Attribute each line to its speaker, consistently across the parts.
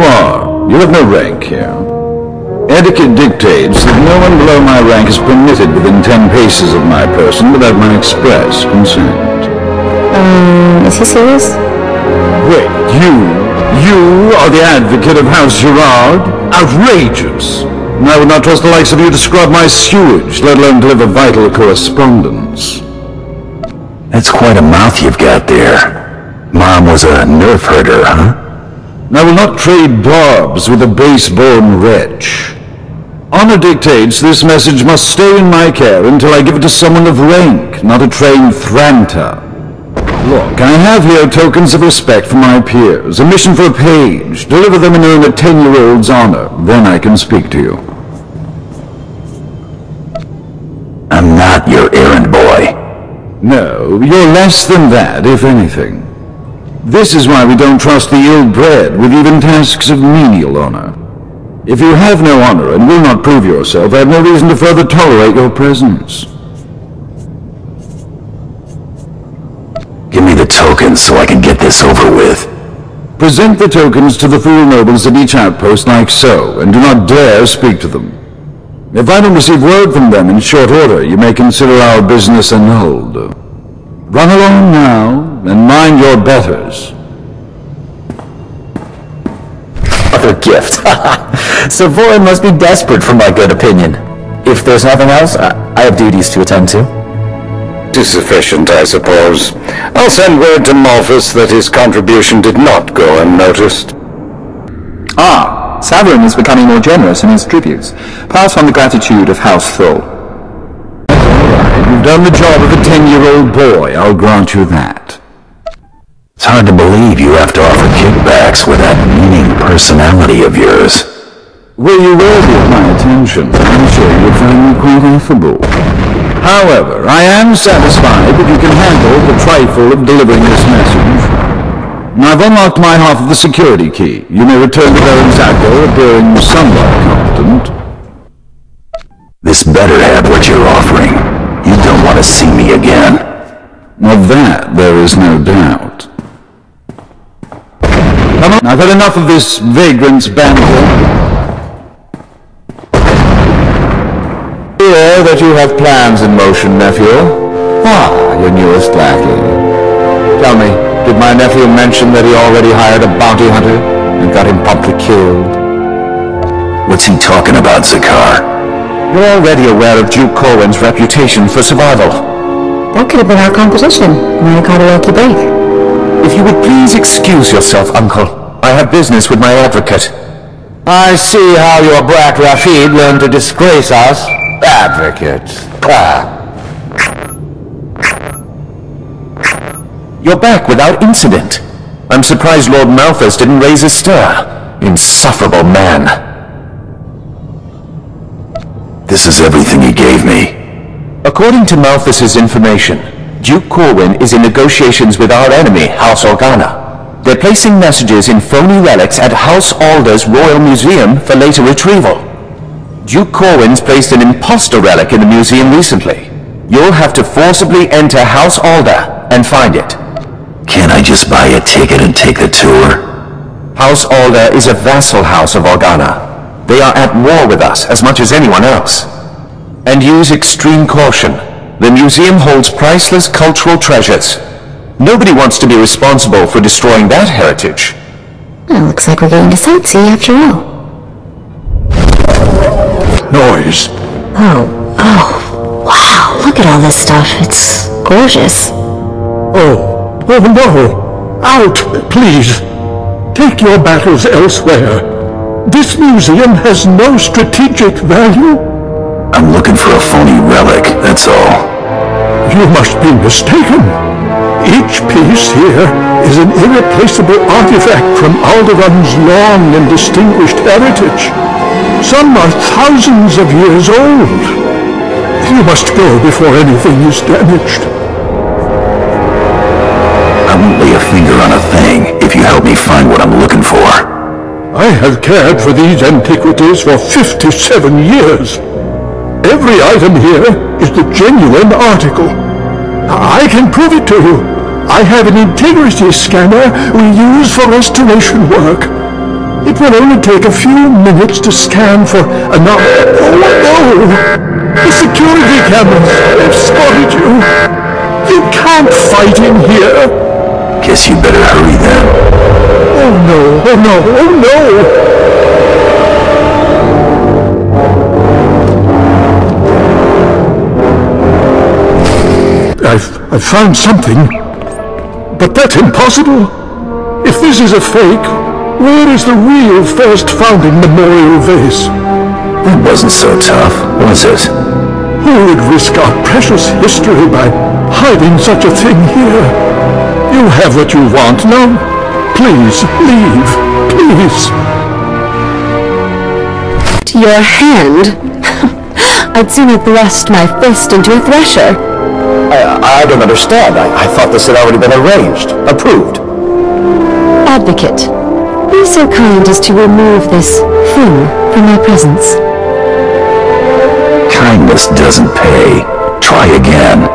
Speaker 1: TOR, you have no rank here. Etiquette dictates that no one below my rank is permitted within 10 paces of my person without my express consent.
Speaker 2: Is he serious?
Speaker 1: Wait, you are the advocate of House Gerard? Outrageous! I would not trust the likes of you to scrub my sewage, let alone deliver vital correspondence.
Speaker 3: That's quite a mouth you've got there. Mom was a nerf herder, huh?
Speaker 1: I will not trade barbs with a base-born wretch. Honor dictates this message must stay in my care until I give it to someone of rank, not a trained thranter. Look, I have here tokens of respect for my peers, a mission for a page. Deliver them and earn a 10-year-old's honor. Then I can speak to you.
Speaker 3: I'm not your errand boy.
Speaker 1: No, you're less than that, if anything. This is why we don't trust the ill-bred with even tasks of menial honor. If you have no honor and will not prove yourself, I have no reason to further tolerate your presence.
Speaker 3: Give me the tokens so I can get this over with.
Speaker 1: Present the tokens to the fool nobles at each outpost like so, and do not dare speak to them. If I don't receive word from them in short order, you may consider our business annulled. Run along now, and mind your betters.
Speaker 4: Other gift. Savoy must be desperate for my good opinion. If there's nothing else, I have duties to attend to.
Speaker 5: It is sufficient, I suppose. I'll send word to Malthus that his contribution did not go unnoticed.
Speaker 6: Savern is becoming more generous in his tributes. Pass on the gratitude of House Thol.
Speaker 1: You've done the job of a 10-year-old boy, I'll grant you that.
Speaker 3: It's hard to believe you have to offer kickbacks with that meaning personality of yours.
Speaker 1: Were you worthy of my attention, I'm sure you would find me quite affable. However, I am satisfied that you can handle the trifle of delivering this message. I've unlocked my half of the security key. You may return to Baron Zacco, appearing somewhat competent.
Speaker 3: This better have what you're offering. You don't want to see me again.
Speaker 1: Of that, there is no doubt. Come on, I've had enough of this vagrant's banter.
Speaker 7: Hear that you have plans in motion, nephew. Your newest lackey. Tell me, did my nephew mention that he already hired a bounty hunter and got him promptly killed?
Speaker 3: What's he talking about, Zakar?
Speaker 7: You're already aware of Duke Corwin's reputation for survival.
Speaker 2: That could have been our competition. Might have caught a lucky break.
Speaker 7: If you would please excuse yourself, Uncle. I have business with my advocate. I see how your brat Rashid learned to disgrace us. Advocate. You're back without incident. I'm surprised Lord Malthus didn't raise a stir. Insufferable man.
Speaker 3: This is everything he gave me.
Speaker 7: According to Malthus's information, Duke Corwin is in negotiations with our enemy, House Organa. They're placing messages in phony relics at House Alder's Royal Museum for later retrieval. Duke Corwin's placed an imposter relic in the museum recently. You'll have to forcibly enter House Alder and find it.
Speaker 3: Can't I just buy a ticket and take the tour?
Speaker 7: House Alder is a vassal house of Organa. They are at war with us as much as anyone else. And use extreme caution. The museum holds priceless cultural treasures. Nobody wants to be responsible for destroying that heritage.
Speaker 2: Well, looks like we're getting to sightsee after all.
Speaker 1: Noise.
Speaker 2: Oh, wow, look at all this stuff. It's gorgeous.
Speaker 8: Oh no! Out, please! Take your battles elsewhere. This museum has no strategic value.
Speaker 3: I'm looking for a phony relic, that's all.
Speaker 8: You must be mistaken. Each piece here is an irreplaceable artifact from Alderaan's long and distinguished heritage. Some are thousands of years old. You must go before anything is damaged.
Speaker 3: I won't lay a finger on a thing if you help me find what I'm looking for.
Speaker 8: I have cared for these antiquities for 57 years. Every item here is the genuine article. I can prove it to you. I have an integrity scanner we use for restoration work. It will only take a few minutes to scan for anomaly. Oh no! The security cameras have spotted you. You can't fight in here.
Speaker 3: Guess you better hurry then.
Speaker 8: Oh no, oh no, oh no! I've found something. But that's impossible. If this is a fake, where is the real first founding memorial vase?
Speaker 3: That wasn't so tough, was it?
Speaker 8: Who would risk our precious history by hiding such a thing here? You have what you want now. Please, leave. Please.
Speaker 2: Your hand? I'd sooner thrust my fist into a thresher.
Speaker 7: I don't understand. I thought this had already been arranged. Approved.
Speaker 2: Advocate, be so kind as to remove this thing from my presence.
Speaker 3: Kindness doesn't pay. Try again.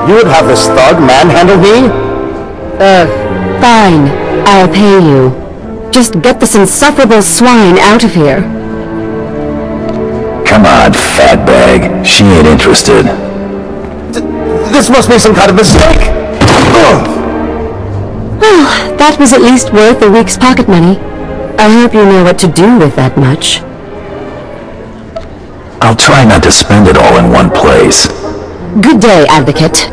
Speaker 7: You would have this thug manhandle me?
Speaker 2: Fine. I'll pay you. Just get this insufferable swine out of here.
Speaker 3: Come on, fatbag. She ain't interested.
Speaker 7: This must be some kind of mistake!
Speaker 2: Well, that was at least worth a week's pocket money. I hope you know what to do with that much.
Speaker 3: I'll try not to spend it all in one place.
Speaker 2: Good day, Advocate.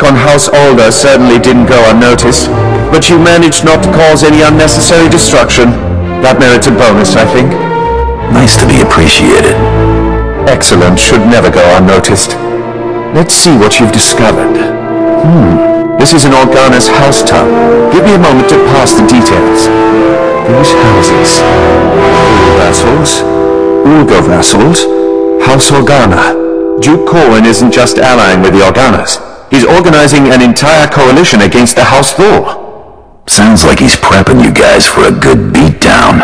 Speaker 7: On House Alder certainly didn't go unnoticed, but you managed not to cause any unnecessary destruction. That merits a bonus, I think.
Speaker 3: Nice to be appreciated.
Speaker 7: Excellence should never go unnoticed. Let's see what you've discovered. This is an Organa's house tub. Give me a moment to pass the details. These houses. Ulga vassals. House Organa. Duke Corwin isn't just allying with the Organas. He's organizing an entire coalition against the House Thor.
Speaker 3: Sounds like he's prepping you guys for a good beatdown.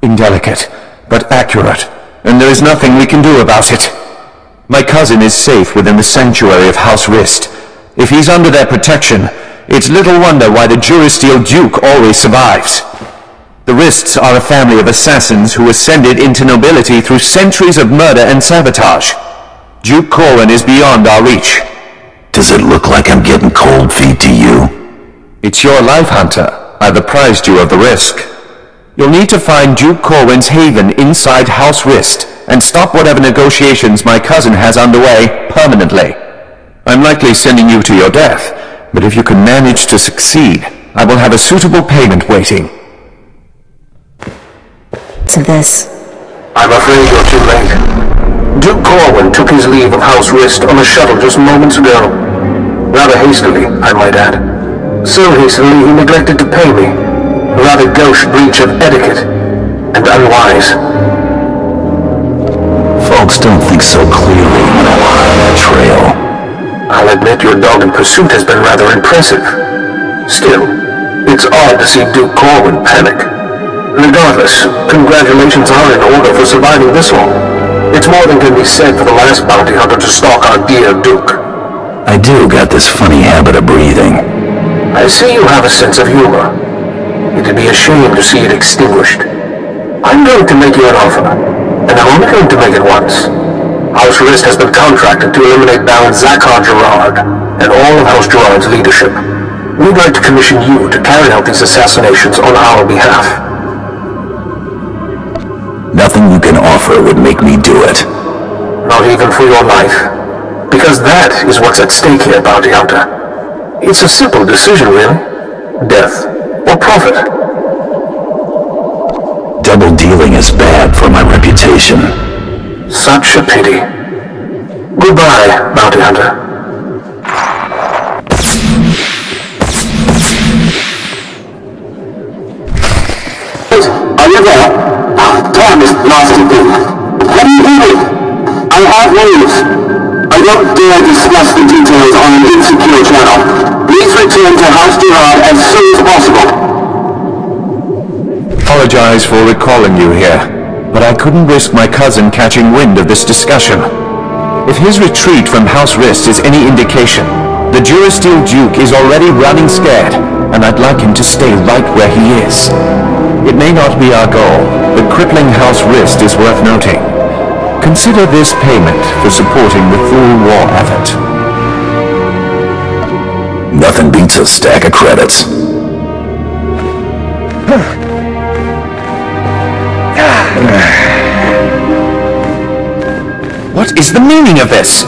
Speaker 7: Indelicate, but accurate. And there is nothing we can do about it. My cousin is safe within the sanctuary of House Rist. If he's under their protection, it's little wonder why the Juristeel Duke always survives. The Rists are a family of assassins who ascended into nobility through centuries of murder and sabotage. Duke Corwin is beyond our reach.
Speaker 3: Does it look like I'm getting cold feet to you?
Speaker 7: It's your life, Hunter. I've apprised you of the risk. You'll need to find Duke Corwin's haven inside House Rist and stop whatever negotiations my cousin has underway permanently. I'm likely sending you to your death, but if you can manage to succeed, I will have a suitable payment waiting.
Speaker 2: To this.
Speaker 5: I'm afraid you're too late. Duke Corwin took his leave of House Rist on a shuttle just moments ago. Rather hastily, I might add. So hastily he neglected to pay me. A rather gauche breach of etiquette. And unwise.
Speaker 3: Folks don't think so clearly when I'm on that trail.
Speaker 5: I'll admit your dogged pursuit has been rather impressive. Still, it's odd to see Duke Corwin panic. Regardless, congratulations are in order for surviving this long. It's more than can be said for the last bounty hunter to stalk our dear Duke.
Speaker 3: I do got this funny habit of breathing.
Speaker 5: I see you have a sense of humor. It'd be a shame to see it extinguished. I'm going to make you an offer, and I'm only going to make it once. House Rist has been contracted to eliminate Baron Zakhar Gerard and all of House Gerard's leadership. We'd like to commission you to carry out these assassinations on our behalf.
Speaker 3: Nothing you can offer would make me do it.
Speaker 5: Not even for your life. Because that is what's at stake here, Bounty Hunter. It's a simple decision, really. Death or profit.
Speaker 3: Double dealing is bad for my reputation.
Speaker 5: Such a pity. Goodbye, Bounty Hunter.
Speaker 9: Are you there? Time is nasty thing. What are you doing? I have news. I don't dare discuss the details on an insecure channel. Please return to House Gerard as soon as possible.
Speaker 7: Apologize for recalling you here, but I couldn't risk my cousin catching wind of this discussion. If his retreat from House Rist is any indication, the Juristeel Duke is already running scared, and I'd like him to stay right where he is. It may not be our goal, but crippling House Rist is worth noting. Consider this payment for supporting the full war effort.
Speaker 3: Nothing beats a stack of credits.
Speaker 7: What is the meaning of this?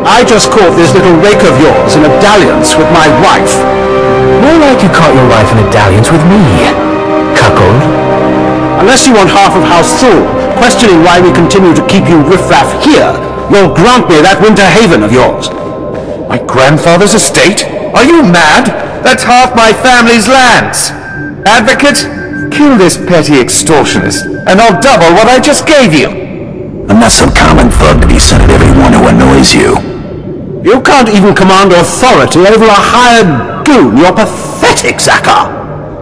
Speaker 8: I just caught this little rake of yours in a dalliance with my wife.
Speaker 4: More like you caught your wife in a dalliance with me, cuckold.
Speaker 8: Unless you want half of House Thor, questioning why we continue to keep you riffraff here, you'll grant me that winter haven of yours.
Speaker 7: My grandfather's estate? Are you mad? That's half my family's lands. Advocate, kill this petty extortionist, and I'll double what I just gave you.
Speaker 3: I'm not some common thug to be sent at everyone who annoys you.
Speaker 8: You can't even command authority over a hired goon. You're pathetic, Zakar.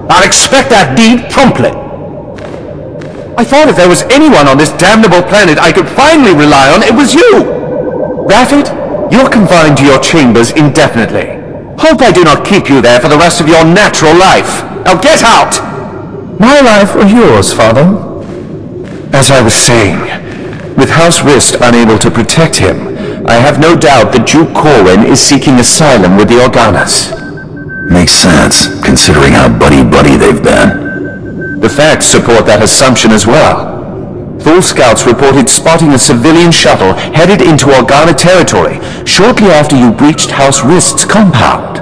Speaker 8: I'll expect that deed promptly.
Speaker 7: I thought if there was anyone on this damnable planet I could finally rely on, it was you! Raffid, you're confined to your chambers indefinitely. Hope I do not keep you there for the rest of your natural life. Now get out!
Speaker 4: My life or yours, father?
Speaker 7: As I was saying, with House Rist unable to protect him, I have no doubt that Duke Corwin is seeking asylum with the Organas.
Speaker 3: Makes sense, considering how buddy-buddy they've been.
Speaker 7: The facts support that assumption as well. Full Scouts reported spotting a civilian shuttle headed into Organa territory shortly after you breached House Rist's compound.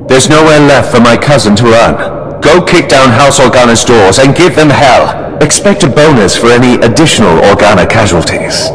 Speaker 7: There's nowhere left for my cousin to run. Go kick down House Organa's doors and give them hell. Expect a bonus for any additional Organa casualties.